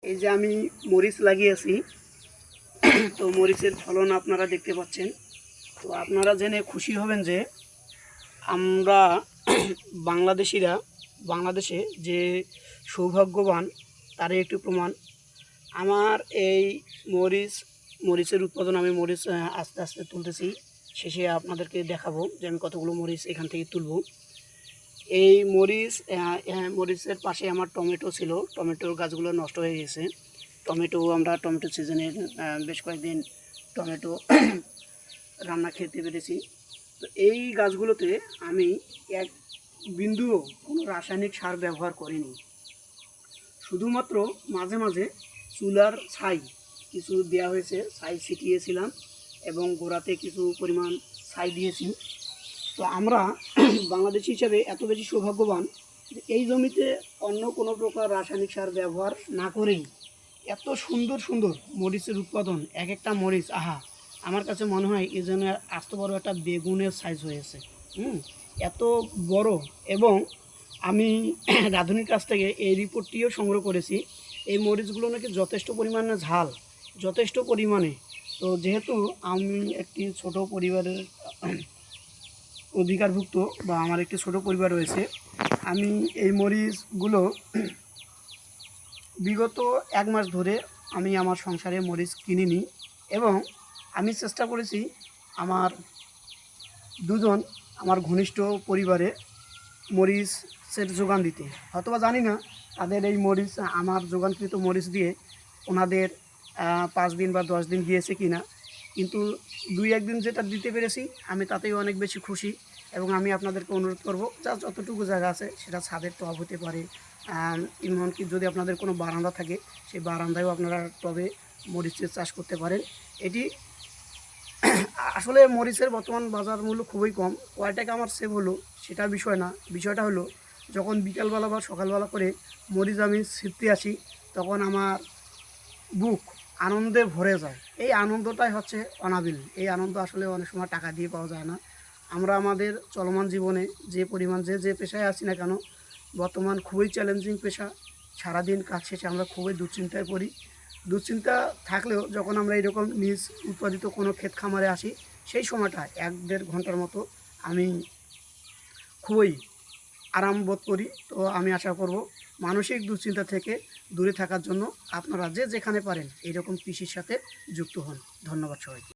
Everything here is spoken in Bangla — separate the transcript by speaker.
Speaker 1: এই যে আমি মরিচ লাগিয়েছি, তো মরিচের ফলন আপনারা দেখতে পাচ্ছেন। তো আপনারা জেনে খুশি হবেন যে আমরা বাংলাদেশিরা বাংলাদেশে যে সৌভাগ্যবান তারই একটি প্রমাণ। আমার এই মরিচের উৎপাদন, আমি মরিচ আস্তে আস্তে তুলতেছি। শেষে আপনাদেরকে দেখাবো যে আমি কতগুলো মরিচ এখান থেকে তুলব। এই মরিচের পাশে আমার টমেটো ছিল, টমেটোর গাছগুলো নষ্ট হয়ে গেছে। আমরা টমেটো সিজনে বেশ কয়েকদিন টমেটো রান্না খেতে পেরেছি। তো এই গাছগুলোতে আমি এক বিন্দুও কোনো রাসায়নিক সার ব্যবহার করিনি। শুধুমাত্র মাঝে মাঝে চুলার ছাই কিছু দেওয়া হয়েছে, ছাই ছিটিয়েছিলাম এবং গোড়াতে কিছু পরিমাণ ছাই দিয়েছি। তো আমরা বাংলাদেশি হিসাবে এত বেশি সৌভাগ্যবান যে এই জমিতে অন্য কোনো প্রকার রাসায়নিক সার ব্যবহার না করেই এত সুন্দর সুন্দর মরিচের উৎপাদন। এক একটা মরিচ, আহা, আমার কাছে মনে হয় এই জন্য আস্ত বড় একটা বেগুনের সাইজ হয়েছে। এত বড়। এবং আমি রাঁধুনির কাছ থেকে এই রিপোর্টটিও সংগ্রহ করেছি। এই মরিচগুলো নাকি যথেষ্ট পরিমাণে ঝাল, যথেষ্ট পরিমাণে। তো যেহেতু আমি একটি ছোট পরিবারের অধিকারভুক্ত, বা আমার একটি ছোট পরিবার রয়েছে, আমি এই মরিচগুলো বিগত 1 মাস ধরে আমি আমার সংসারে মরিচ কিনিনি। এবং আমি চেষ্টা করেছি আমার দুজন আমার ঘনিষ্ঠ পরিবারে মরিচের যোগান দিতে। হয়তোবা জানি না তাদের এই মরিচ, আমার যোগানকৃত মরিচ দিয়ে ওনাদের 5 দিন বা 10 দিন গিয়েছে কি না, কিন্তু 2-1 দিন যেটা দিতে পেরেছি আমি তাতেই অনেক বেশি খুশি। এবং আমি আপনাদেরকে অনুরোধ করব, যতটুকু জায়গা আছে সেটা ছাদের টব হতে পারে, এমনকি যদি আপনাদের কোনো বারান্দা থাকে সেই বারান্দায়ও আপনারা টবে মরিচের চাষ করতে পারেন। এটি আসলে মরিচের বর্তমান বাজার মূল্য খুবই কম। কয় টাকা আমার সেভ হলো সেটা বিষয় না, বিষয়টা হলো যখন বিকালবেলা বা সকালবেলা করে মরিচ আমি ছিঁড়তে আসি তখন আমার বুক আনন্দে ভরে যায়। এই আনন্দটাই হচ্ছে অনাবিল। এই আনন্দ আসলে অনেক সময় টাকা দিয়ে পাওয়া যায় না। আমরা আমাদের চলমান জীবনে যে পরিমাণ যে পেশায় আছি না কেন, বর্তমান খুবই চ্যালেঞ্জিং পেশা। সারাদিন কাজ শেষে আমরা খুবই দুশ্চিন্তায় পড়ি। দুশ্চিন্তা থাকলেও যখন আমরা এরকম নিজ উৎপাদিত কোনো ক্ষেত খামারে আসি, সেই সময়টা 1-1.5 ঘন্টার মতো আমি খুবই আরাম বোধ করি। তো আমি আশা করব মানসিক দুশ্চিন্তা থেকে দূরে থাকার জন্য আপনারা যেখানে পারেন এইরকম কৃষির সাথে যুক্ত হন। ধন্যবাদ সবাইকে।